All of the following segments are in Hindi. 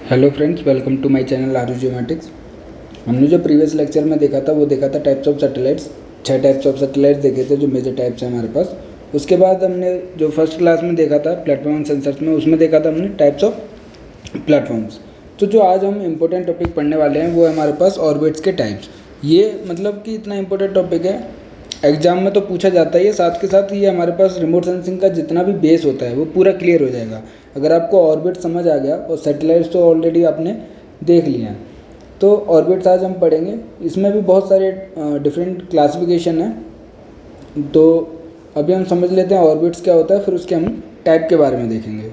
Hello friends, welcome to my channel Aaru geometrics. हमने जो प्रीवियस लेक्चर में देखा था वो देखा था types of satellites. 6 types of satellites देखे थे जो मेजर टाइप्स हैं हमारे पास। उसके बाद हमने जो फर्स्ट क्लास में देखा था प्लेटफॉर्म एंड सेंसर्स में, उसमें देखा था हमने टाइप्स ऑफ प्लेटफॉर्म्स। तो जो आज हम इम्पोर्टेंट टॉपिक पढ़ने वाले हैं वो है हमारे पास ऑर्बिट्स के टाइप्स। ये मतलब कि इतना इम्पोर्टेंट टॉपिक है, एग्जाम में तो पूछा जाता ही है, साथ के साथ ये हमारे पास रिमोट सेंसिंग का जितना भी बेस होता है वो पूरा क्लियर हो जाएगा अगर आपको ऑर्बिट समझ आ गया। और सैटेलाइट्स तो ऑलरेडी आपने देख लिया है। तो ऑर्बिट्स आज हम पढ़ेंगे। इसमें भी बहुत सारे डिफरेंट क्लासिफिकेशन है। तो अभी हम समझ लेते हैं ऑर्बिट्स क्या होता है, फिर उसके हम टाइप के बारे में देखेंगे।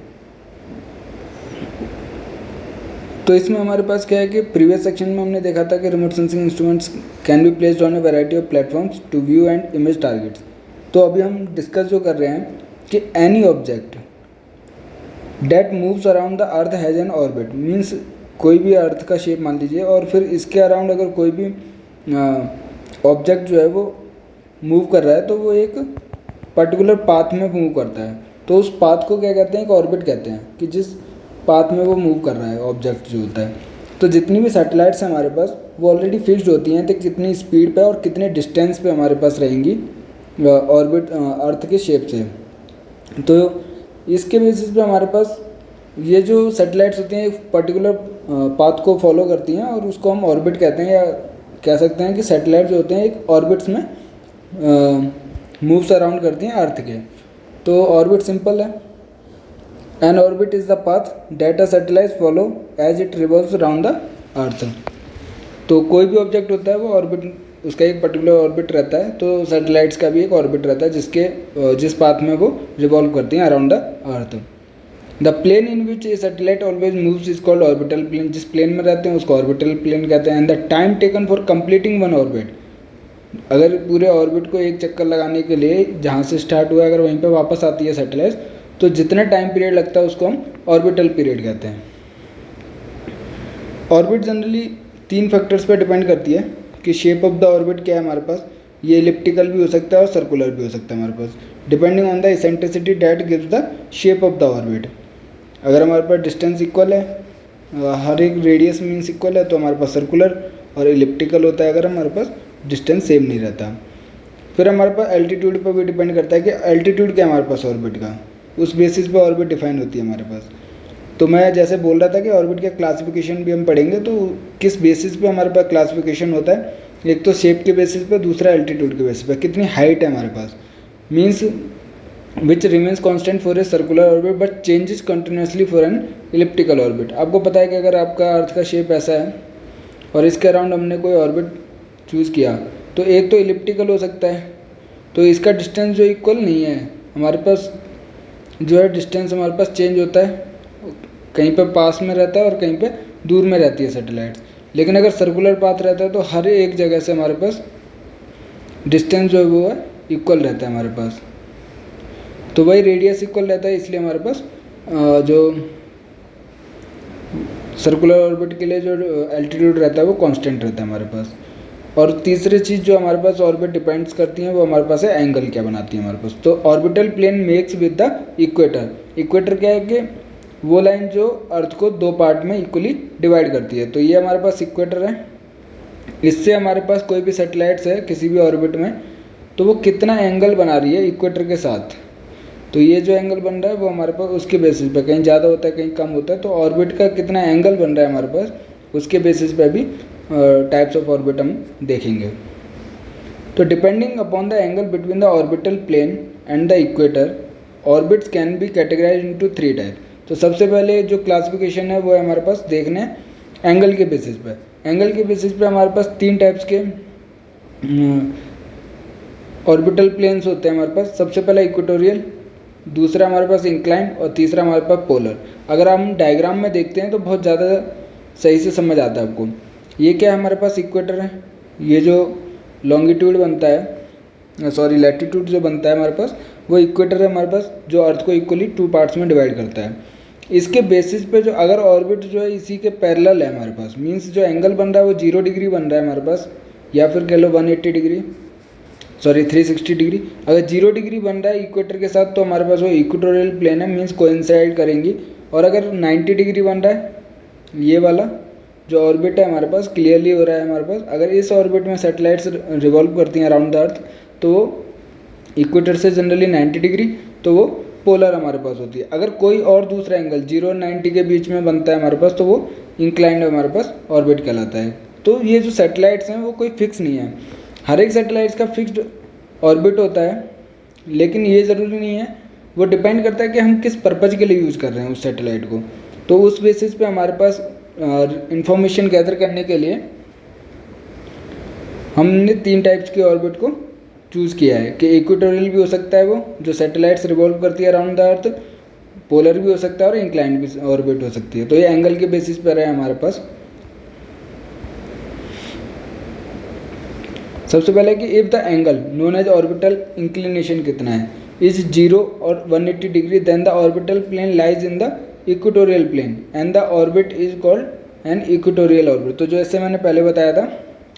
तो इसमें हमारे पास क्या है कि प्रीवियस सेक्शन में हमने देखा था कि remote sensing instruments can be placed on a variety of platforms to view and image targets. तो अभी हम डिस्कस जो कर रहे हैं कि any object that moves around the earth has an orbit. Means कोई भी अर्थ का शेप मान लीजिए और फिर इसके अराउंड अगर कोई भी ऑब्जेक्ट जो है वो मूव कर रहा है तो वो एक पर्टिकुलर पाथ में मूव करता है। तो उस पाथ को क्या कहते हैं, एक ऑर्बिट कहते हैं, कि जिस पाथ में वो मूव कर रहा है ऑब्जेक्ट जो होता है। तो जितनी भी सैटेलाइट्स हैं हमारे पास वो ऑलरेडी फिक्स्ड होती हैं, तो कितनी स्पीड पे और कितने डिस्टेंस पे हमारे पास रहेंगी ऑर्बिट अर्थ के शेप से। तो इसके बेसिस पे हमारे पास ये जो सैटेलाइट्स होती हैं एक पर्टिकुलर पाथ को फॉलो करती हैं और उसको हम ऑर्बिट कहते हैं, या कह सकते हैं कि सैटेलाइट जो होते हैं एक ऑर्बिट्स में मूव्स अराउंड करती हैं अर्थ के। तो ऑर्बिट सिंपल है, an orbit is the path that a satellite follow as it revolves around the earth. तो कोई भी ऑब्जेक्ट होता है वो ऑर्बिट, उसका एक पर्टिकुलर ऑर्बिट रहता है। तो सैटेलाइट्स का भी एक ऑर्बिट रहता है जिस पाथ में वो रिवॉल्व करती हैं around the earth. The plane in which a satellite always moves is called orbital plane. जिस प्लेन में रहते हैं उसको ऑर्बिटल प्लेन कहते हैं। And the time taken for completing one orbit, अगर पूरे ऑर्बिट को एक चक्कर लगाने के लिए जहाँ से स्टार्ट हुआ अगर वहीं पे वापस आती है सैटेलाइट, तो जितना टाइम पीरियड लगता है उसको हम ऑर्बिटल पीरियड कहते हैं। ऑर्बिट जनरली 3 फैक्टर्स पे डिपेंड करती है कि शेप ऑफ द ऑर्बिट क्या है हमारे पास। ये एलिप्टिकल भी हो सकता है और सर्कुलर भी हो सकता है हमारे पास, depending on the eccentricity that gives the shape of the orbit. अगर हमारे पास डिस्टेंस इक्वल है, हर एक रेडियस मीन्स इक्वल है, तो हमारे पास सर्कुलर और एलिप्टिकल होता है अगर हमारे पास डिस्टेंस सेम नहीं रहता। फिर हमारे पास एल्टीट्यूड पर भी डिपेंड करता है कि एल्टीट्यूड क्या है हमारे पास ऑर्बिट का, उस बेसिस पे ऑर्बिट डिफाइन होती है हमारे पास। तो मैं जैसे बोल रहा था कि ऑर्बिट का क्लासिफिकेशन भी हम पढ़ेंगे, तो किस बेसिस पे हमारे पास क्लासिफिकेशन होता है। एक तो शेप के बेसिस पे, दूसरा एल्टीट्यूड के बेसिस पे, कितनी हाइट है हमारे पास। Means which remains constant for a circular orbit but changes continuously for an elliptical orbit. आपको पता है कि अगर आपका अर्थ का शेप ऐसा है और इसके अराउंड हमने कोई ऑर्बिट चूज़ किया, तो एक तो इलिप्टिकल हो सकता है, तो इसका डिस्टेंस जो इक्वल नहीं है हमारे पास, जो है डिस्टेंस हमारे पास चेंज होता है, कहीं पे पास में रहता है और कहीं पे दूर में रहती है सैटेलाइट्स। लेकिन अगर सर्कुलर पाथ रहता है तो हर एक जगह से हमारे पास डिस्टेंस जो है वो है इक्वल रहता है हमारे पास। तो वही रेडियस इक्वल रहता है, इसलिए हमारे पास जो सर्कुलर ऑर्बिट के लिए जो एल्टीट्यूड रहता है वो कांस्टेंट रहता है हमारे पास। और तीसरी चीज़ जो हमारे पास ऑर्बिट डिपेंड्स करती है वो हमारे पास है एंगल क्या बनाती है हमारे पास। तो orbital plane makes with the equator. Equator क्या है कि वो लाइन जो अर्थ को 2 पार्ट में इक्वली डिवाइड करती है। तो ये हमारे पास इक्वेटर है। इससे हमारे पास कोई भी सैटेलाइट्स है किसी भी ऑर्बिट में, तो वो कितना एंगल बना रही है इक्वेटर के साथ। तो ये जो एंगल बन रहा है वो हमारे पास उसके बेसिस पे, कहीं ज़्यादा होता है कहीं कम होता है, तो ऑर्बिट का कितना एंगल बन रहा है हमारे पास उसके बेसिस पे भी टाइप्स ऑफ ऑर्बिट हम देखेंगे। तो depending upon the angle between the orbital plane and the equator, orbits can be categorize into 3 type. तो सबसे पहले जो क्लासिफिकेशन है वो है हमारे पास देखने एंगल के बेसिस पे। एंगल के बेसिस पे हमारे पास 3 टाइप्स के ऑर्बिटल प्लेन्स होते हैं हमारे पास। सबसे पहला इक्वेटोरियल, दूसरा हमारे पास इंक्लाइन और तीसरा हमारे पास पोलर। अगर हम डायग्राम में देखते हैं तो बहुत ज़्यादा सही से समझ आता है आपको। ये क्या है हमारे पास इक्वेटर है, ये जो लॉन्गिट्यूड बनता है, सॉरी लैटिट्यूड जो बनता है हमारे पास वो इक्वेटर है हमारे पास, जो अर्थ को इक्वली 2 पार्ट्स में डिवाइड करता है। इसके बेसिस पे जो अगर ऑर्बिट जो है इसी के पैरेलल है हमारे पास, मीन्स जो एंगल बन रहा है वो 0 डिग्री बन रहा है हमारे पास, या फिर कह लो 180 डिग्री, सॉरी 360 डिग्री। अगर 0 डिग्री बन रहा है इक्वेटर के साथ तो हमारे पास वो इक्वेटोरियल प्लेन है, मीन्स कोइंसाइड करेंगी। और अगर 90 डिग्री बन रहा है ये वाला जो ऑर्बिट है हमारे पास क्लियरली हो रहा है हमारे पास। अगर इस ऑर्बिट में सैटेलाइट्स रिवॉल्व करती हैं अराउंड द अर्थ तो वो इक्वेटर से जनरली 90 डिग्री, तो वो पोलर हमारे पास होती है। अगर कोई और दूसरा एंगल 0 और 90 के बीच में बनता है हमारे पास तो वो इंक्लाइंड हमारे पास ऑर्बिट कहलाता है। तो ये जो सैटेलाइट्स हैं वो कोई फिक्स नहीं है, हर एक सैटेलाइट्स का फिक्स्ड ऑर्बिट होता है, लेकिन ये ज़रूरी नहीं है, वो डिपेंड करता है कि हम किस पर्पज़ के लिए यूज़ कर रहे हैं उस सैटेलाइट को। तो उस बेसिस पे हमारे पास इंफॉर्मेशन गैदर करने के लिए हमने 3 टाइप्स के ऑर्बिट को चूज़ किया है कि इक्वेटोरियल भी हो सकता है वो जो सैटेलाइट्स रिवॉल्व करती है अराउंड द अर्थ, पोलर भी हो सकता है और इंक्लाइंड भी ऑर्बिट हो सकती है। तो ये एंगल के बेसिस पर है हमारे पास। सबसे पहले कि if the angle known as orbital inclination कितना है इज 0 और 180 degree then the orbital plane lies in the equatorial plane and the orbit is called an equatorial orbit. तो जैसे मैंने पहले बताया था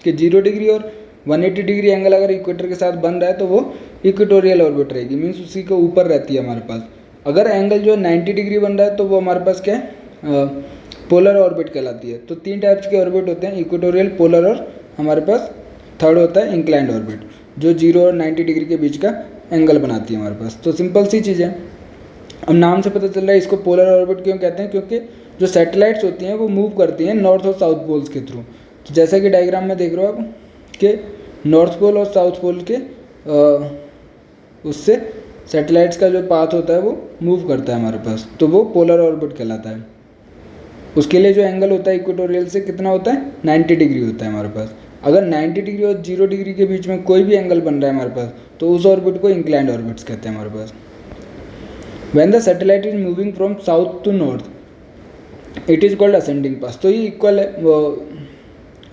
कि 0 डिग्री और 180 डिग्री एंगल अगर इक्वेटर के साथ बन रहा है तो वो इक्वेटोरियल ऑर्बिट रहेगी, मीन्स उसी के ऊपर रहती है हमारे पास। अगर एंगल जो 90 डिग्री बन रहा है तो वो हमारे पास क्या है, पोलर ऑर्बिट कहलाती है। तो 3 टाइप्स के ऑर्बिट होते हैं, इक्वेटोरियल, पोलर और हमारे पास थर्ड होता है इंक्लाइंड ऑर्बिट जो 0 और 90 डिग्री के बीच का एंगल बनाती है हमारे पास। तो सिंपल सी चीज़ है, अब नाम से पता चल रहा है इसको पोलर ऑर्बिट क्यों कहते हैं, क्योंकि जो सैटेलाइट्स होती हैं वो मूव करती हैं नॉर्थ और साउथ पोल्स के थ्रू। तो जैसा कि डायग्राम में देख रहे हो आप कि नॉर्थ पोल और साउथ पोल के उससे सैटेलाइट्स का जो पाथ होता है वो मूव करता है हमारे पास, तो वो पोलर ऑर्बिट कहलाता है। उसके लिए जो एंगल होता है इक्वेटोरियल से कितना होता है, 90 डिग्री होता है हमारे पास। अगर 90 डिग्री और 0 डिग्री के बीच में कोई भी एंगल बन रहा है हमारे पास तो उस ऑर्बिट को इंक्लाइंड ऑर्बिट्स कहते हैं हमारे पास। When the satellite is moving from south to north it is called ascending pass. तो ये इक्वल है, वो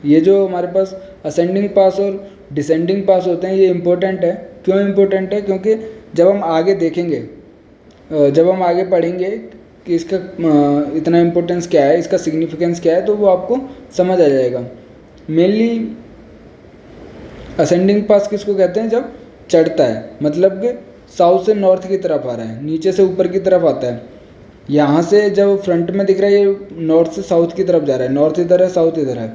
ये जो हमारे पास असेंडिंग पास और डिसेंडिंग पास होते हैं ये इंपॉर्टेंट है। क्यों इंपॉर्टेंट है, क्योंकि जब हम आगे देखेंगे, जब हम आगे पढ़ेंगे कि इसका इतना इम्पोर्टेंस क्या है, इसका सिग्निफिकेंस क्या है, तो वो आपको समझ आ जाएगा। मेनली असेंडिंग पास किसको कहते हैं, जब चढ़ता है, मतलब कि साउथ से नॉर्थ की तरफ आ रहा है, नीचे से ऊपर की तरफ आता है। यहाँ से जब फ्रंट में दिख रहा है ये नॉर्थ से साउथ की तरफ जा रहा है, नॉर्थ इधर है साउथ इधर है।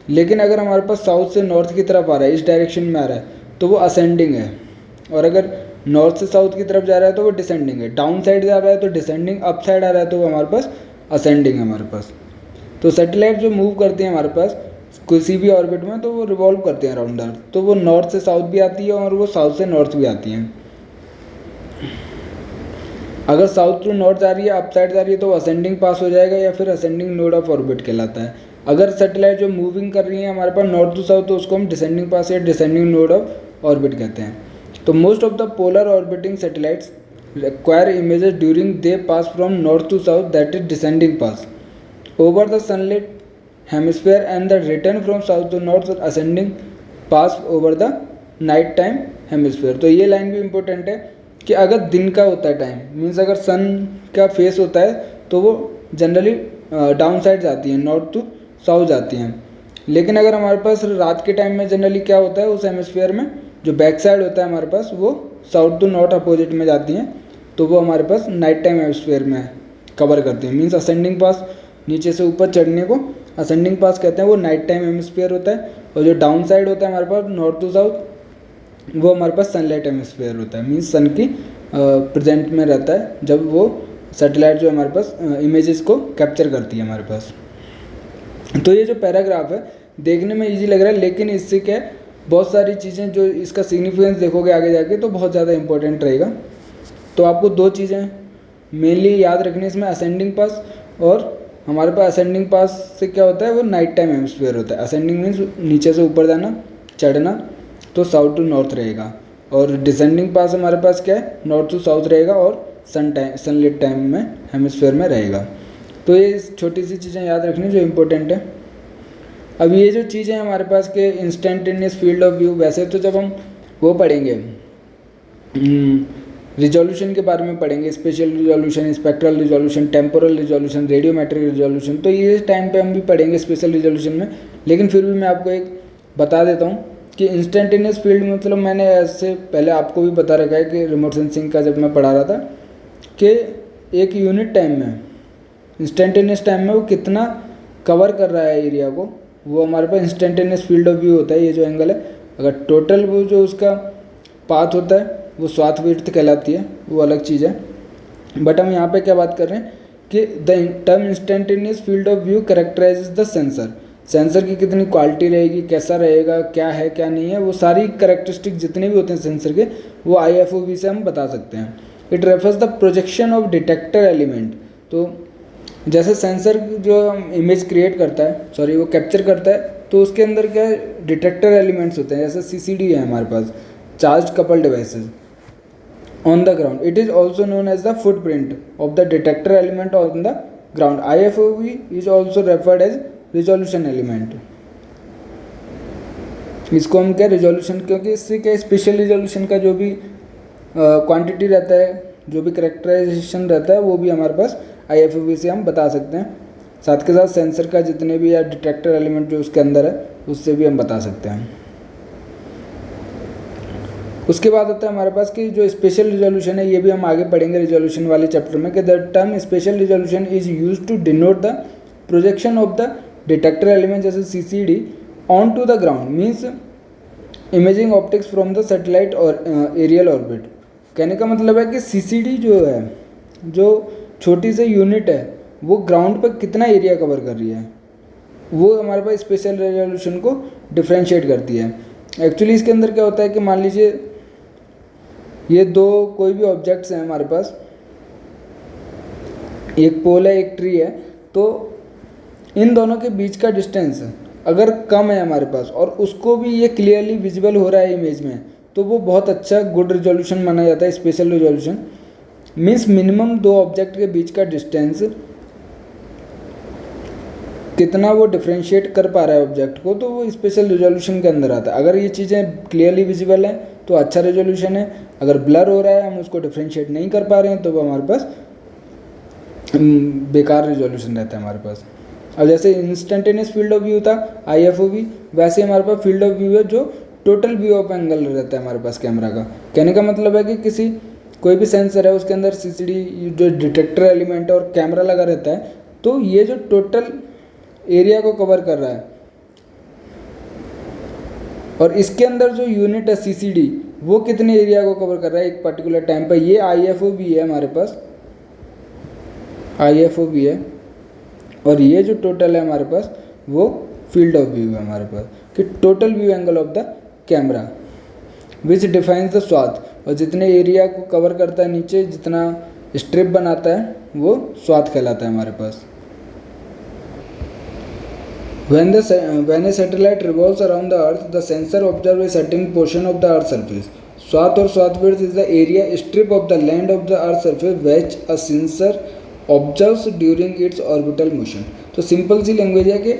लेकिन अगर हमारे पास साउथ से नॉर्थ की तरफ आ रहा है, इस डायरेक्शन में आ रहा है, तो वो असेंडिंग है। और अगर नॉर्थ से साउथ की तरफ जा रहा है तो वो डिसेंडिंग है। डाउन साइड जा रहा है तो डिसेंडिंग, अप साइड आ रहा है तो वो हमारे पास असेंडिंग है हमारे पास। तो सैटेलाइट जो मूव करती हैं हमारे पास किसी भी ऑर्बिट में तो वो रिवॉल्व करते हैं अराउंड अर्थ, तो वो नॉर्थ से साउथ भी आती है और वो साउथ से नॉर्थ भी आती हैं। अगर साउथ टू नॉर्थ जा रही है, अप साइड जा रही है, तो असेंडिंग पास हो जाएगा या फिर असेंडिंग नोड ऑफ ऑर्बिट कहलाता है। अगर सैटेलाइट जो मूविंग कर रही है हमारे पास नॉर्थ टू साउथ तो उसको हम डिसेंडिंग पास या डिसेंडिंग नोड ऑफ ऑर्बिट कहते हैं। तो most of the polar orbiting satellites require images during they pass from north to south, that is descending pass over the sunlit hemisphere and the return from south to north ascending pass over the night time hemisphere. तो ये लाइन भी इंपॉर्टेंट है कि अगर दिन का होता है टाइम, मीन्स अगर सन का फेस होता है तो वो जनरली डाउन साइड जाती हैं, नॉर्थ टू साउथ जाती हैं। लेकिन अगर हमारे पास रात के टाइम में जनरली क्या होता है, उस हेमिस्फीयर में जो बैक साइड होता है हमारे पास वो साउथ टू नॉर्थ अपोजिट में जाती हैं, तो वो हमारे पास नाइट टाइम हेमिस्फीयर में कवर करती हैं। मीन्स असेंडिंग पास नीचे से ऊपर चढ़ने को असेंडिंग पास कहते हैं, वो नाइट टाइम हेमिस्फीयर होता है। और जो डाउन साइड होता है हमारे पास नॉर्थ टू साउथ वो हमारे पास सनलाइट हेमिस्फीयर होता है, मीन्स सन की प्रेजेंट में रहता है जब वो सैटेलाइट जो हमारे पास इमेजेस को कैप्चर करती है हमारे पास। तो ये जो पैराग्राफ है देखने में इजी लग रहा है, लेकिन इससे क्या है बहुत सारी चीज़ें जो इसका सिग्निफिकेंस देखोगे आगे जाके तो बहुत ज़्यादा इंपॉर्टेंट रहेगा। तो आपको 2 चीज़ें मेनली याद रखनी इसमें, असेंडिंग पास और हमारे पास असेंडिंग पास से क्या होता है वो नाइट टाइम हेमिस्फीयर होता है। असेंडिंग मीन्स नीचे से ऊपर जाना, चढ़ना, तो साउथ टू नॉर्थ रहेगा। और डिसेंडिंग पास हमारे पास क्या है, नॉर्थ टू साउथ रहेगा और सनलिट टाइम में हेमिस्फीयर में रहेगा। तो ये छोटी सी चीज़ें याद रखनी जो इम्पोर्टेंट है। अब ये जो चीज़ें हमारे पास के इंस्टेंटेनियस फील्ड ऑफ व्यू, वैसे तो जब हम वो पढ़ेंगे रिजोल्यूशन के बारे में पढ़ेंगे, special resolution, spectral resolution, temporal resolution, radiometric resolution, तो ये टाइम पे हम भी पढ़ेंगे स्पेशल रिजोल्यूशन में। लेकिन फिर भी मैं आपको एक बता देता हूँ कि इंस्टेंटेनियस फील्ड मतलब मैंने ऐसे पहले आपको भी बता रखा है कि रिमोट सेंसिंग का जब मैं पढ़ा रहा था कि एक यूनिट टाइम में इंस्टेंटेनियस टाइम में वो कितना कवर कर रहा है एरिया को, वो हमारे पास इंस्टेंटेनियस फील्ड ऑफ व्यू होता है, ये जो एंगल है। अगर टोटल वो जो उसका पाथ होता है वो स्वाथ विड्थ कहलाती है, वो अलग चीज़ है। बट हम यहाँ पे क्या बात कर रहे हैं कि the term instantaneous field of view कैरेक्टराइजेज the sensor. Sensor की कितनी क्वालिटी रहेगी, कैसा रहेगा, क्या है क्या नहीं है, वो सारी करेक्टरिस्टिक जितने भी होते हैं सेंसर के, वो IFOV से हम बता सकते हैं। It refers the projection of detector element. तो जैसे सेंसर जो इमेज क्रिएट करता है, वो कैप्चर करता है, तो उसके अंदर क्या है, डिटेक्टर एलिमेंट्स होते हैं। जैसे CCD है हमारे पास, charge couple devices on the ground. It is also known as the footprint of the detector element on the ground. IFOV is also referred as resolution element. इसको हम क्या रिजोल्यूशन, क्योंकि इससे क्या स्पेशल रिजोल्यूशन का जो भी क्वांटिटी रहता है, जो भी करेक्टराइजेशन रहता है, वो भी हमारे पास IFOV से हम बता सकते हैं। साथ के साथ सेंसर का जितने भी या डिटेक्टर एलिमेंट जो उसके अंदर है, उससे भी हम बता सकते हैं। उसके बाद आता है हमारे पास कि जो स्पेशल रिजोल्यूशन है, ये भी हम आगे पढ़ेंगे रिजोल्यूशन वाले चैप्टर में, कि the term spatial resolution is use to denote the projection of the detector element जैसे CCD on to the ground, means imaging optics from the satellite और एरियल ऑर्बिट। कहने का मतलब है कि CCD जो है, जो छोटी सी यूनिट है, वो ग्राउंड पर कितना एरिया कवर कर रही है, वो हमारे पास स्पेशल रेजोल्यूशन को डिफ्रेंशिएट करती है। एक्चुअली इसके अंदर क्या होता है कि मान लीजिए ये दो कोई भी ऑब्जेक्ट्स हैं हमारे पास, एक पोल है एक ट्री है, तो इन दोनों के बीच का डिस्टेंस अगर कम है हमारे पास और उसको भी ये क्लियरली विजिबल हो रहा है इमेज में, तो वो बहुत अच्छा गुड रिजोल्यूशन माना जाता है। स्पेशल रिजोल्यूशन मीन्स मिनिमम दो ऑब्जेक्ट के बीच का डिस्टेंस कितना वो डिफ्रेंशिएट कर पा रहा है ऑब्जेक्ट को, तो वो स्पेशल रिजोल्यूशन के अंदर आता है। अगर ये चीज़ें क्लियरली विजिबल हैं तो अच्छा रिजोल्यूशन है, अगर ब्लर हो रहा है, हम उसको डिफ्रेंशिएट नहीं कर पा रहे हैं, तो वो हमारे पास बेकार रिजोल्यूशन रहता है हमारे पास। अब जैसे इंस्टेंटेनियस फील्ड ऑफ व्यू था IFOV, वैसे हमारे पास फील्ड ऑफ व्यू है जो टोटल व्यू ऑफ एंगल रहता है हमारे पास कैमरा का। कहने का मतलब है कि कोई भी सेंसर है उसके अंदर CCD जो डिटेक्टर एलिमेंट है और कैमरा लगा रहता है, तो ये जो टोटल एरिया को कवर कर रहा है, और इसके अंदर जो यूनिट है CCD, वो कितने एरिया को कवर कर रहा है एक पर्टिकुलर टाइम पर, ये IFOV है हमारे पास, IFOV है। और ये जो टोटल है हमारे पास, वो फील्ड ऑफ व्यू है हमारे पास, कि total view angle of the camera which defines the swath. और जितने एरिया को कवर करता है नीचे, जितना स्ट्रिप बनाता है, वो स्वाथ कहलाता है हमारे पास। When a satellite revolves around the Earth, the sensor observes a certain portion of the Earth's surface. Swath or swath width is the area strip of the land of the Earth's surface which a sensor observes during its orbital motion. तो सिंपल सी लैंग्वेज है कि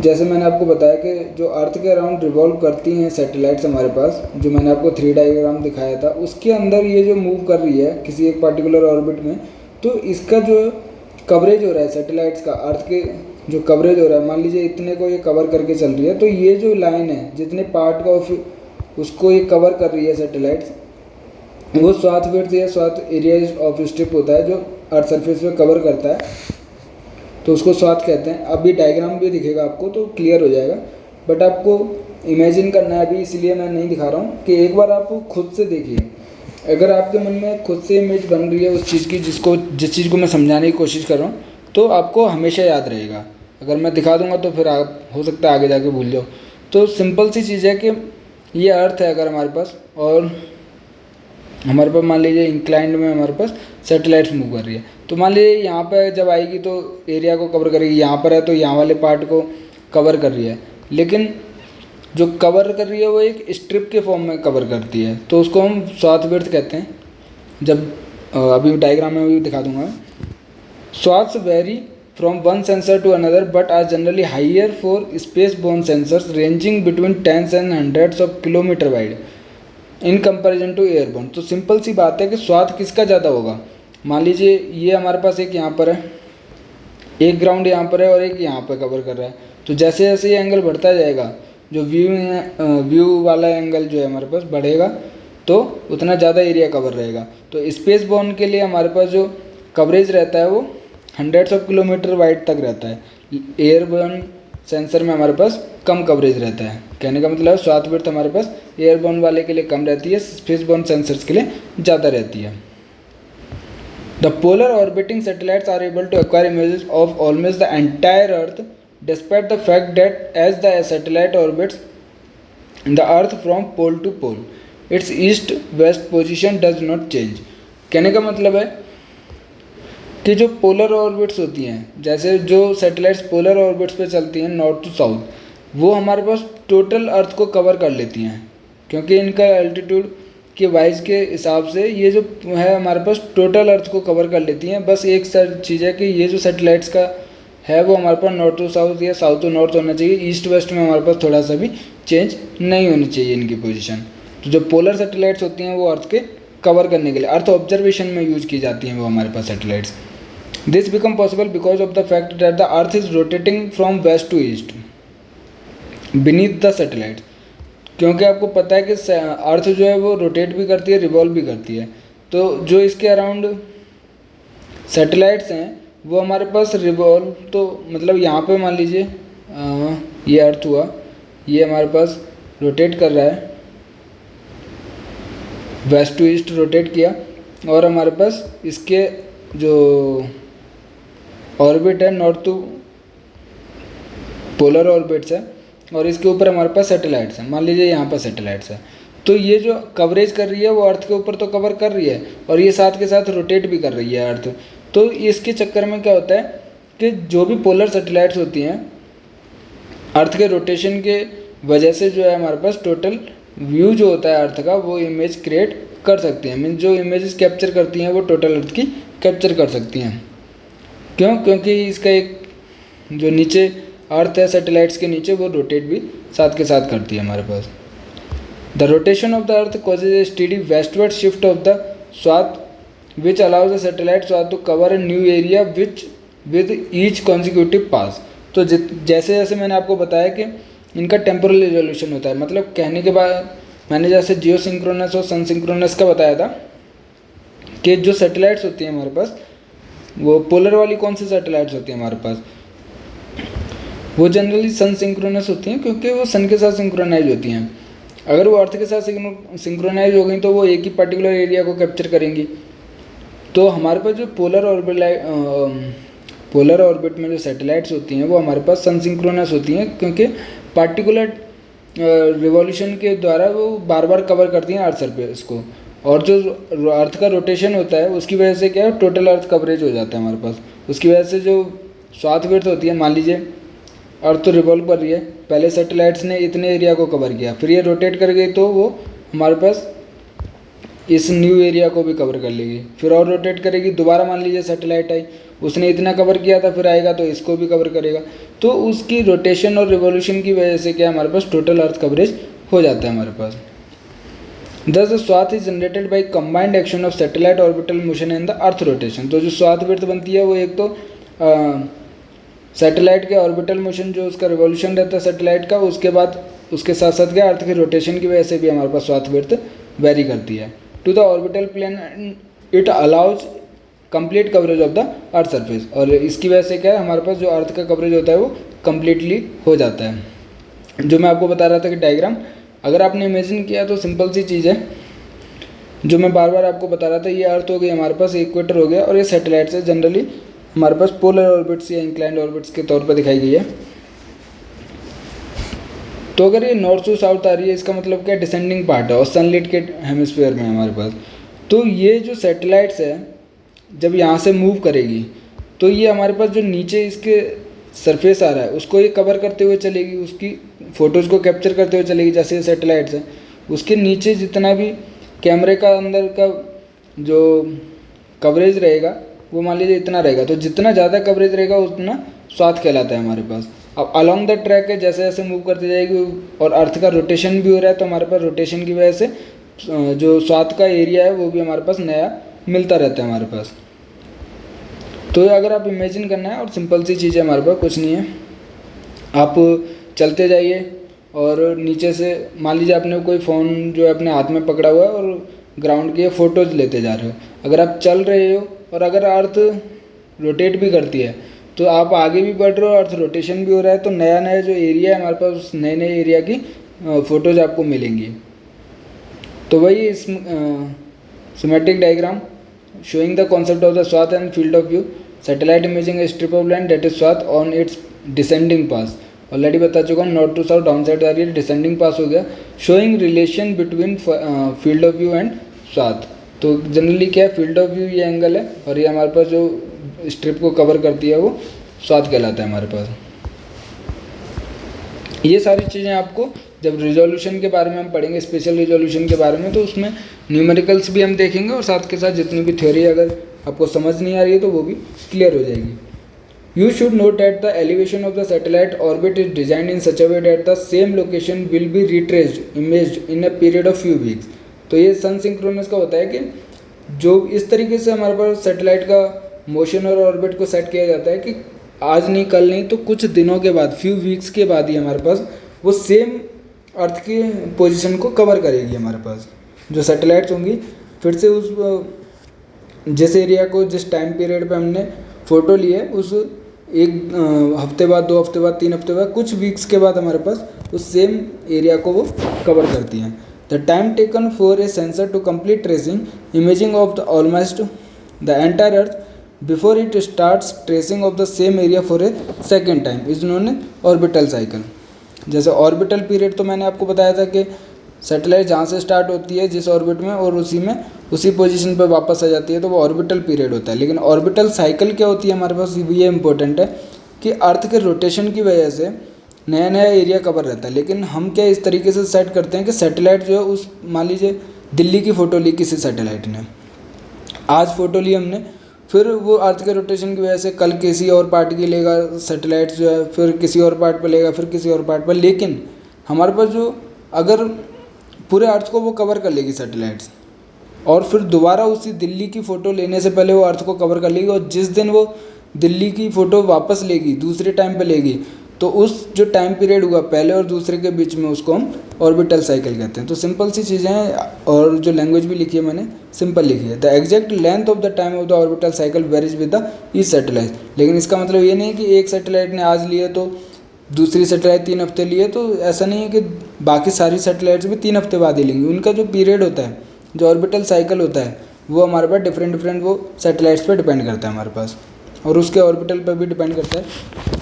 जैसे मैंने आपको बताया कि जो अर्थ के अराउंड रिवॉल्व करती हैं सैटेलाइट्स हमारे पास, जो मैंने आपको 3 डायग्राम दिखाया था, उसके अंदर ये जो मूव कर रही है किसी एक पार्टिकुलर ऑर्बिट में, तो इसका जो कवरेज हो रहा है सैटेलाइट्स का, अर्थ के जो कवरेज हो रहा है, मान लीजिए इतने को ये कवर करके चल रही है, तो ये जो लाइन है जितने पार्ट का उसको ये कवर कर रही है सैटेलाइट्स, वो स्वाथ विड्थ या स्वाथ एरिया ऑफ स्ट्रिप होता है जो अर्थ सरफेस पे कवर करता है, तो उसको स्वाथ कहते हैं। अब ये डायग्राम भी दिखेगा आपको तो क्लियर हो जाएगा, बट आपको इमेजिन करना है अभी, इसलिए मैं नहीं दिखा रहा हूँ, कि एक बार आप खुद से देखिए। अगर आपके मन में खुद से इमेज बन रही है उस चीज़ की जिस चीज़ को मैं समझाने की कोशिश कर रहा हूँ, तो आपको हमेशा याद रहेगा। अगर मैं दिखा दूंगा तो फिर आप हो सकता है आगे जाके भूल जाओ। तो सिंपल सी चीज़ है कि ये अर्थ है अगर हमारे पास, और हमारे पास मान लीजिए इंक्लाइंड में हमारे पास सैटेलाइट्स मूव कर रही है, तो मान लीजिए यहाँ पर जब आएगी तो एरिया को कवर करेगी, यहाँ पर है तो यहाँ वाले पार्ट को कवर कर रही है, लेकिन जो कवर कर रही है वो एक स्ट्रिप के फॉर्म में कवर करती है, तो उसको हम स्वाथ विड्थ कहते हैं। जब अभी डायग्राम में भी दिखा दूंगा। स्वाथ्स very from one sensor to another but are generally higher for space-borne sensors ranging between tens and hundreds of kilometer wide in comparison to airborne। तो सिंपल सी बात है कि स्वाथ किसका ज़्यादा होगा। मान लीजिए ये हमारे पास एक यहाँ पर है, एक ग्राउंड यहाँ पर है और एक यहाँ पर कवर कर रहा है, तो जैसे जैसे ये एंगल बढ़ता जाएगा, जो व्यू वाला एंगल जो है हमारे पास बढ़ेगा, तो उतना ज़्यादा एरिया कवर रहेगा। तो स्पेस बोर्न के लिए हमारे पास जो कवरेज रहता है वो हंड्रेड्स ऑफ किलोमीटर वाइड तक रहता है। एयरबोर्न सेंसर में हमारे पास कम कवरेज रहता है। कहने का मतलब स्वाथ विड्थ हमारे पास एयरबोर्न वाले के लिए कम रहती है, स्पेसबोर्न सेंसर्स के लिए ज़्यादा रहती है। The polar orbiting satellites are able to acquire images of almost the entire Earth, despite the fact that as the satellite orbits the Earth from pole to pole, its east-west position does not change। कहने का मतलब है कि जो पोलर ऑर्बिट्स होती हैं, जैसे जो सैटेलाइट्स पोलर ऑर्बिट्स पे चलती हैं नॉर्थ टू साउथ, वो हमारे पास टोटल अर्थ को कवर कर लेती हैं, क्योंकि इनका एल्टीट्यूड के वाइज के हिसाब से ये जो है हमारे पास टोटल अर्थ को कवर कर लेती हैं। बस एक चीज़ है कि ये जो सैटेलाइट्स का है वो हमारे पास नॉर्थ टू साउथ या साउथ टू नॉर्थ होना चाहिए, ईस्ट वेस्ट में हमारे पास थोड़ा सा भी चेंज नहीं होनी चाहिए इनकी पोजीशन। तो जो पोलर सैटेलाइट्स होती हैं वो अर्थ के कवर करने के लिए, अर्थ ऑब्जर्वेशन में यूज की जाती हैं वो हमारे पास satellites. This become possible because of the fact that the earth is rotating from west to east beneath the satellite. क्योंकि आपको पता है कि अर्थ जो है वो रोटेट भी करती है, रिवॉल्व भी करती है, तो जो इसके अराउंड सैटेलाइट्स हैं वो हमारे पास रिवॉल्व, तो मतलब यहाँ पे मान लीजिए ये अर्थ हुआ, ये हमारे पास रोटेट कर रहा है, वेस्ट टू ईस्ट रोटेट किया, और हमारे पास इसके जो ऑर्बिट है नॉर्थ टू पोलर ऑर्बिट्स है, और इसके ऊपर हमारे पास सैटेलाइट्स हैं। मान लीजिए यहाँ पर सैटेलाइट्स है, तो ये जो कवरेज कर रही है वो अर्थ के ऊपर तो कवर कर रही है, और ये साथ के साथ रोटेट भी कर रही है अर्थ। तो इसके चक्कर में क्या होता है कि जो भी पोलर सैटेलाइट्स होती हैं अर्थ के रोटेशन के वजह से जो है हमारे पास टोटल व्यू जो होता है अर्थ का वो इमेज क्रिएट कर सकती हैं। मीन जो इमेजेस कैप्चर करती हैं वो टोटल अर्थ की कैप्चर कर सकती हैं। क्यों? क्योंकि इसका एक जो नीचे अर्थ है सैटेलाइट्स के नीचे वो रोटेट भी साथ के साथ करती है हमारे पास। The rotation of the earth causes a steady westward shift of the swath which allows the satellite swath to cover a new area which with each consecutive pass। तो जैसे जैसे मैंने आपको बताया कि इनका टेम्पोरल रिजोल्यूशन होता है, मतलब कहने के बाद मैंने जैसे जियो सिंक्रोनस और सन सिंक्रोनस का बताया था कि जो सैटेलाइट्स होती हैं हमारे पास वो पोलर वाली कौन सी सैटेलाइट्स होती हैं हमारे पास, वो जनरली सन सिंक्रोनस होती हैं, क्योंकि वो सन के साथ सिंक्रोनाइज होती हैं। अगर वो अर्थ के साथ सिंक्रोनाइज हो गई तो वो एक ही पर्टिकुलर एरिया को कैप्चर करेंगी। तो हमारे पास जो पोलर ऑर्बिट में जो सैटेलाइट्स होती हैं वो हमारे पास सन सिंक्रोनस होती हैं, क्योंकि पार्टिकुलर रिवॉल्यूशन के द्वारा वो बार बार कवर करती हैं अर्थ सरफेस को, और जो अर्थ का रोटेशन होता है उसकी वजह से क्या है टोटल अर्थ कवरेज हो जाता है हमारे पास। उसकी वजह से जो स्वाथ विड्थ होती है, मान लीजिए अर्थ तो रिवॉल्व कर रही है, पहले सैटेलाइट्स ने इतने एरिया को कवर किया, फिर ये रोटेट कर गई तो वो हमारे पास इस न्यू एरिया को भी कवर कर लेगी, फिर और रोटेट करेगी, दोबारा मान लीजिए सैटेलाइट आई, उसने इतना कवर किया था, फिर आएगा तो इसको भी कवर करेगा। तो उसकी रोटेशन और रिवॉल्यूशन की वजह से क्या हमारे पास टोटल अर्थ कवरेज हो जाता है हमारे पास। Thus the swath is generated by combined action of satellite orbital motion and the earth rotation। तो जो स्वाथ विड्थ बनती है वो एक तो सैटेलाइट के ऑर्बिटल मोशन जो उसका रिवॉल्यूशन रहता है सैटेलाइट का, उसके बाद उसके साथ साथ क्या अर्थ के रोटेशन की वजह से भी हमारे पास स्वाथ विड्थ वेरी करती है to the orbital plane and it allows complete coverage of the earth surface. और इसकी वजह से क्या है हमारे पास जो अर्थ का कवरेज होता है वो कम्प्लीटली हो जाता है। जो मैं आपको बता रहा था कि डायग्राम अगर आपने इमेजिन किया तो सिंपल सी चीज़ है, जो मैं बार बार आपको बता रहा था, ये अर्थ हो गई हमारे पास, इक्वेटर हो गया, और ये सैटेलाइट्स है जनरली हमारे पास पोलर ऑर्बिट्स या इंक्लाइंड ऑर्बिट्स के तौर पर दिखाई गई है। तो अगर ये नॉर्थ टू साउथ आ रही है इसका मतलब क्या डिसेंडिंग पार्ट है और सनलाइट के हेमिस्फीयर में हमारे पास। तो ये जो सैटेलाइट्स है जब यहाँ से मूव करेगी तो ये हमारे पास जो नीचे इसके सरफेस आ रहा है उसको ये कवर करते हुए चलेगी, उसकी फ़ोटोज़ को कैप्चर करते हुए चलेगी। जैसे ये सैटेलाइट्स है उसके नीचे जितना भी कैमरे का अंदर का जो कवरेज रहेगा वो मान लीजिए इतना रहेगा, तो जितना ज़्यादा कवरेज रहेगा उतना स्वाथ कहलाता है हमारे पास। अब अलॉन्ग द ट्रैक है जैसे जैसे मूव करती जाएगी और अर्थ का रोटेशन भी हो रहा है, तो हमारे पास रोटेशन की वजह से जो स्वाथ का एरिया है वो भी हमारे पास नया मिलता रहता है हमारे पास। तो अगर आप इमेजिन करना है और सिंपल सी चीज़ है हमारे पास, कुछ नहीं है, आप चलते जाइए और नीचे से मान लीजिए आपने कोई फ़ोन जो है अपने हाथ में पकड़ा हुआ है और ग्राउंड की फ़ोटोज़ लेते जा रहे हो। अगर आप चल रहे हो और अगर अर्थ रोटेट भी करती है, तो आप आगे भी बढ़ रहे हो, अर्थ रोटेशन भी हो रहा है, तो नया नया जो एरिया है हमारे पास, उस नए नए एरिया की फ़ोटोज़ आपको मिलेंगी। तो वही इस schematic diagram showing the concept of the swath and field of view. Satellite imaging a strip of land that is swath on its descending path. Already बता चुका हूँ, north to south down side आ रही है, डिसेंडिंग पास हो गया। Showing relation between field of view and swath. तो जनरली क्या है, फील्ड ऑफ व्यू ये एंगल है और ये हमारे पास जो स्ट्रिप को कवर करती है वो स्वाथ कहलाता है हमारे पास। ये सारी चीज़ें आपको जब रिजोल्यूशन के बारे में हम पढ़ेंगे, स्पेशल रिजोल्यूशन के बारे में, तो उसमें न्यूमेरिकल्स भी हम देखेंगे और साथ के साथ जितनी भी थ्योरी अगर आपको समझ नहीं आ रही है तो वो भी क्लियर हो जाएगी। You should note that the elevation of the satellite orbit is designed in such a way that the same location will be retraced imaged in a period of few weeks. तो ये सन सिंक्रोनस का होता है कि जो इस तरीके से हमारे पास सैटेलाइट का मोशन और ऑर्बिट को सेट किया जाता है कि आज नहीं कल नहीं तो कुछ दिनों के बाद, फ्यू वीक्स के बाद ही हमारे पास वो सेम अर्थ की पोजीशन को कवर करेगी। हमारे पास जो सैटेलाइट्स होंगी फिर से उस जिस एरिया को जिस टाइम पीरियड पे हमने फ़ोटो ली है उस एक हफ्ते बाद, 2 हफ्ते बाद, 3 हफ्ते बाद, कुछ वीक्स के बाद हमारे पास उस सेम एरिया को वो कवर करती हैं। The time taken for a sensor to complete tracing imaging of the almost the entire earth before it starts tracing of the same area for a second time is known a orbital cycle. जैसे ऑर्बिटल पीरियड तो मैंने आपको बताया था कि सैटेलाइट जहाँ से स्टार्ट होती है जिस ऑर्बिट में और उसी पोजीशन पर वापस आ जाती है तो वो ऑर्बिटल पीरियड होता है। लेकिन ऑर्बिटल साइकिल क्या होती है हमारे पास, ये इंपॉर्टेंट है कि अर्थ के रोटेशन की वजह से नया नया एरिया कवर रहता है। लेकिन हम क्या इस तरीके से सेट करते हैं कि सैटेलाइट जो है उस, मान लीजिए दिल्ली की फ़ोटो ली किसी सैटेलाइट ने, आज फ़ोटो ली हमने, फिर वो अर्थ के रोटेशन की वजह से कल किसी और पार्ट की लेगा सैटेलाइट जो है, फिर किसी और पार्ट पर लेगा, फिर किसी और पार्ट पर। लेकिन हमारे पास जो अगर पूरे अर्थ को वो कवर कर लेगी सैटेलाइट्स और फिर दोबारा उसी दिल्ली की फ़ोटो लेने से पहले वो अर्थ को कवर कर लेगी, और जिस दिन वो दिल्ली की फ़ोटो वापस लेगी दूसरे टाइम पे लेगी तो उस जो टाइम पीरियड हुआ पहले और दूसरे के बीच में उसको हम ऑर्बिटल साइकिल कहते हैं। तो सिंपल सी चीज़ें हैं और जो लैंग्वेज भी लिखी है मैंने सिंपल लिखी है। The exact length of the time of the orbital cycle varies with the each satellite. लेकिन इसका मतलब ये नहीं कि एक सैटेलाइट ने आज लिए तो दूसरी सैटेलाइट 3 हफ्ते लिए, तो ऐसा नहीं है कि बाकी सारी सैटेलाइट्स भी 3 हफ्ते बाद ही लेंगी। उनका जो पीरियड होता है, जो ऑर्बिटल साइकिल होता है, वो हमारे पास डिफरेंट वो सैटेलाइट्स पे डिपेंड करता है हमारे पास, और उसके ऑर्बिटल पर भी डिपेंड करता है,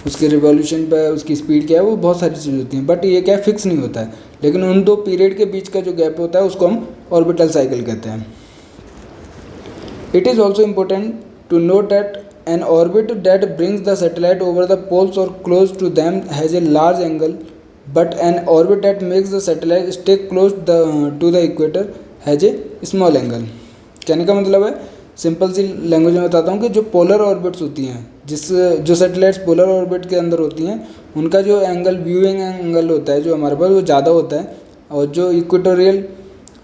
उसके रिवॉल्यूशन पर, उसकी स्पीड क्या है, वो बहुत सारी चीज़ होती हैं। बट ये क्या फिक्स नहीं होता है, लेकिन उन दो पीरियड के बीच का जो गैप होता है उसको हम ऑर्बिटल साइकिल कहते हैं। It is also important to note that an orbit that brings the satellite over the poles or close to them has a large angle, but an orbit that makes the satellite stay close to the equator has a small angle। कहने का मतलब है, सिंपल सी लैंग्वेज में बताता हूँ कि जो पोलर ऑर्बिट्स होती हैं, जो सैटेलाइट्स पोलर ऑर्बिट के अंदर होती हैं, उनका जो एंगल, व्यूइंग एंगल होता है जो हमारे पास, वो ज़्यादा होता है, और जो इक्वेटोरियल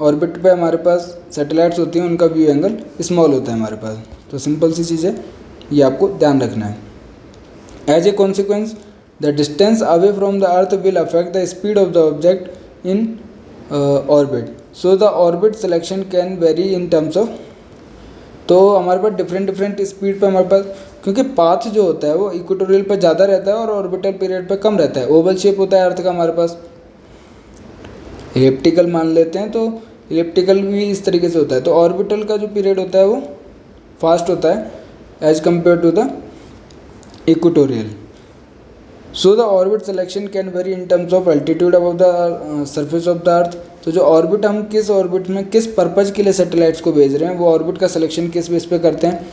ऑर्बिट पे हमारे पास सैटेलाइट्स होती हैं उनका व्यू एंगल स्मॉल होता है हमारे पास। तो सिंपल सी चीज़ है, ये आपको ध्यान रखना है। As a consequence the distance away from the earth will affect the speed of the object in orbit, so the orbit selection can vary in terms of. तो हमारे पास डिफरेंट स्पीड पे हमारे पास, क्योंकि पाथ जो होता है वो इक्वेटोरियल पे ज़्यादा रहता है और ऑर्बिटल पीरियड पे कम रहता है। ओवल शेप होता है अर्थ का हमारे पास, इलिप्टिकल मान लेते हैं, तो इलिप्टिकल भी इस तरीके से होता है। तो ऑर्बिटल का जो पीरियड होता है वो फास्ट होता है as compared to the equatorial. So the orbit selection can vary in terms of altitude above the surface of the earth। तो जो ऑर्बिट, हम किस ऑर्बिट में किस पर्पज़ के लिए सैटेलाइट्स को भेज रहे हैं, वो ऑर्बिट का सिलेक्शन किस बेस पे करते हैं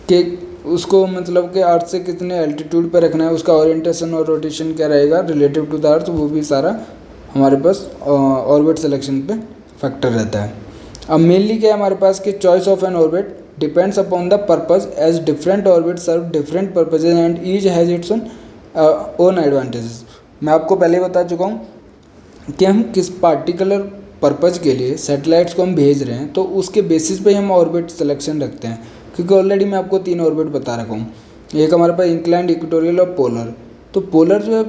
कि उसको मतलब कि अर्थ से कितने एल्टीट्यूड पे रखना है, उसका ओरिएंटेशन और रोटेशन क्या रहेगा रिलेटिव टू द अर्थ, वो भी सारा हमारे पास ऑर्बिट सिलेक्शन पे फैक्टर रहता है। अब मेनली क्या है हमारे पास कि choice of N orbit depends upon the purpose as different orbits serve different purposes and each has its own advantages। मैं आपको पहले बता चुका हूँ कि हम किस पार्टिकुलर पर्पज़ के लिए सैटेलाइट्स को हम भेज रहे हैं, तो उसके बेसिस पे हम ऑर्बिट सिलेक्शन रखते हैं। क्योंकि ऑलरेडी मैं आपको 3 ऑर्बिट बता रखा हूँ, एक हमारे पास इंक्लाइंड, इक्वेटोरियल और पोलर। तो पोलर जो है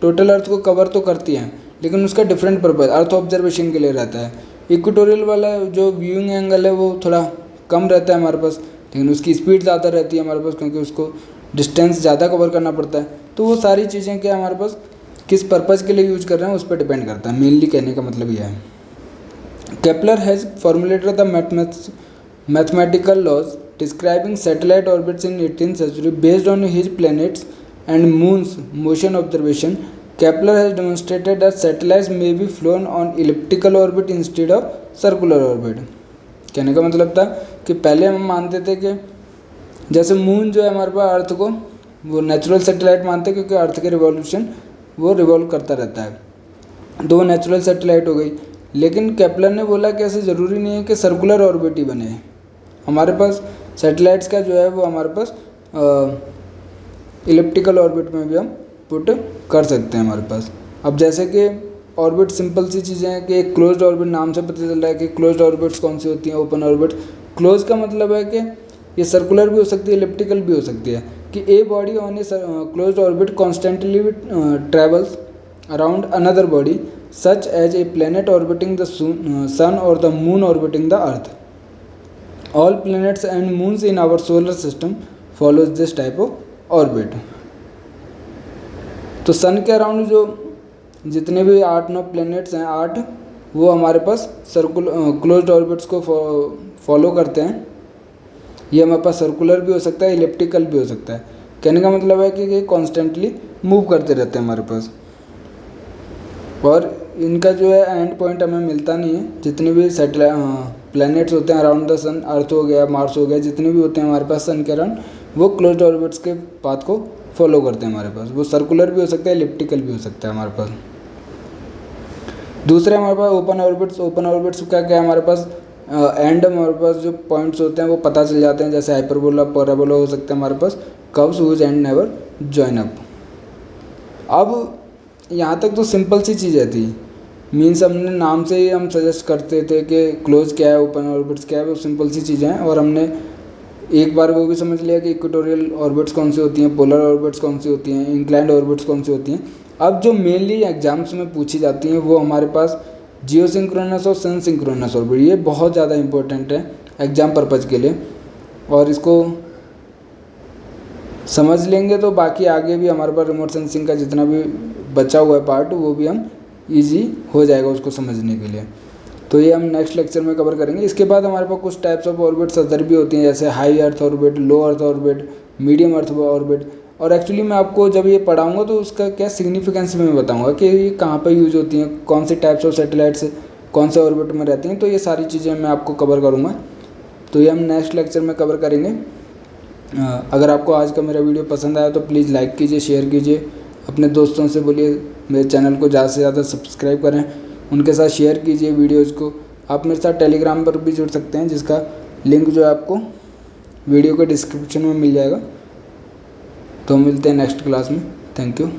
टोटल अर्थ को कवर तो करती हैं, लेकिन उसका डिफरेंट पर्पज़ अर्थ ऑब्जर्वेशन के लिए रहता है। इक्वेटोरियल वाला जो व्यूइंग एंगल है वो थोड़ा कम रहता है हमारे पास, लेकिन उसकी स्पीड ज़्यादा रहती है हमारे पास, क्योंकि उसको डिस्टेंस ज़्यादा कवर करना पड़ता है। तो वो सारी चीज़ें क्या हमारे पास किस पर्पज़ के लिए यूज कर रहे हैं उस पर डिपेंड करता है। मेनली कहने का मतलब यह है। Kepler has formulated the mathematical laws describing satellite orbits in 18th century based on his planets and moon's motion observation. Kepler has demonstrated that satellites may be flown on elliptical orbit instead of circular orbit. कहने का मतलब था कि पहले हम मानते थे कि जैसे मून जो है हमारे पास अर्थ को वो नेचुरल सैटेलाइट मानते हैं, क्योंकि अर्थ के रिवॉल्यूशन वो रिवॉल्व करता रहता है, तो वो नेचुरल सैटेलाइट हो गई। लेकिन केपलर ने बोला कि ऐसे ज़रूरी नहीं है कि सर्कुलर ऑर्बिट ही बने। हमारे पास सैटेलाइट्स का जो है वो हमारे पास इलिप्टिकल ऑर्बिट में भी हम पुट कर सकते हैं हमारे पास। अब जैसे कि ऑर्बिट सिंपल सी चीज़ें हैं कि एक क्लोज्ड ऑर्बिट, नाम से पता चल रहा है कि क्लोज्ड ऑर्बिट्स कौन सी होती हैं, ओपन ऑर्बिट। क्लोज का मतलब है कि ये सर्कुलर भी हो सकती है, इलिप्टिकल भी हो सकती है, कि a body on a closed orbit constantly travels around another body such as a planet orbiting the sun और the moon orbiting the earth. All planets and moons in our solar system follows this type of orbit. तो सन के अराउंड जो जितने भी 8-9 प्लैनेट्स हैं, 8, वो हमारे पास क्लोज्ड ऑर्बिट्स को फॉलो करते हैं। ये हमारे पास सर्कुलर भी हो सकता है, इलिप्टिकल भी हो सकता है। कहने का मतलब है कि ये कॉन्स्टेंटली मूव करते रहते हैं हमारे पास, और इनका जो है एंड पॉइंट हमें मिलता नहीं है। जितने भी प्लैनेट्स होते हैं अराउंड द सन, अर्थ हो गया, मार्स हो गया, जितने भी होते हैं हमारे पास सन के अराउंड, वो क्लोज्ड ऑर्बिट्स के पाथ को फॉलो करते हैं हमारे पास। वो सर्कुलर भी हो सकता है, इलिप्टिकल भी हो सकता है हमारे पास। दूसरे हमारे पास ओपन ऑर्बिट्स। ओपन ऑर्बिट्स का क्या है, हमारे पास एंड हमारे पास जो पॉइंट्स होते हैं वो पता चल जाते हैं, जैसे हाइपरबोला, पैराबोला हो सकते हैं हमारे पास, curves whose end never join up. अब यहाँ तक तो सिंपल सी चीज़ें थी, मीन्स हमने नाम से ही हम सजेस्ट करते थे कि क्लोज क्या है, ओपन ऑर्बिट्स क्या है, वो सिंपल सी चीज़ें हैं। और हमने एक बार वो भी समझ लिया कि इक्वेटोरियल ऑर्बिट्स कौन सी होती हैं, पोलर ऑर्बिट्स कौन सी होती हैं, इंक्लाइंड ऑर्बिट्स कौन सी होती हैं। अब जो मेनली एग्जाम्स में पूछी जाती हैं वो हमारे पास जियो सिंक्रोनस और सन सिंक्रोनस ऑर्बिट। ये बहुत ज़्यादा इंपॉर्टेंट है एग्जाम पर्पज़ के लिए, और इसको समझ लेंगे तो बाकी आगे भी हमारे पास रिमोट सेंसिंग का जितना भी बचा हुआ है पार्ट, वो भी हम ईजी हो जाएगा उसको समझने के लिए। तो ये हम नेक्स्ट लेक्चर में कवर करेंगे। इसके बाद हमारे पास कुछ टाइप्स ऑफ ऑर्बिट्स अदर भी होती हैं, जैसे high earth orbit, low earth orbit, medium earth orbit. और एक्चुअली मैं आपको जब ये पढ़ाऊँगा तो उसका क्या सिग्निफिकेंस मैं बताऊँगा कि ये कहाँ पर यूज होती हैं, कौन से टाइप्स ऑफ सैटेलाइट्स कौन से ऑर्बिट में रहती हैं। तो ये सारी चीज़ें मैं आपको कवर करूँगा, तो ये हम नेक्स्ट लेक्चर में कवर करेंगे। अगर आपको आज का मेरा वीडियो पसंद आया तो प्लीज़ लाइक कीजिए, शेयर कीजिए, अपने दोस्तों से बोलिए मेरे चैनल को ज़्यादा से ज़्यादा सब्सक्राइब करें, उनके साथ शेयर कीजिए वीडियोज़ को। आप मेरे साथ टेलीग्राम पर भी जुड़ सकते हैं, जिसका लिंक जो है आपको वीडियो के डिस्क्रिप्शन में मिल जाएगा। तो मिलते हैं नेक्स्ट क्लास में। Thank you.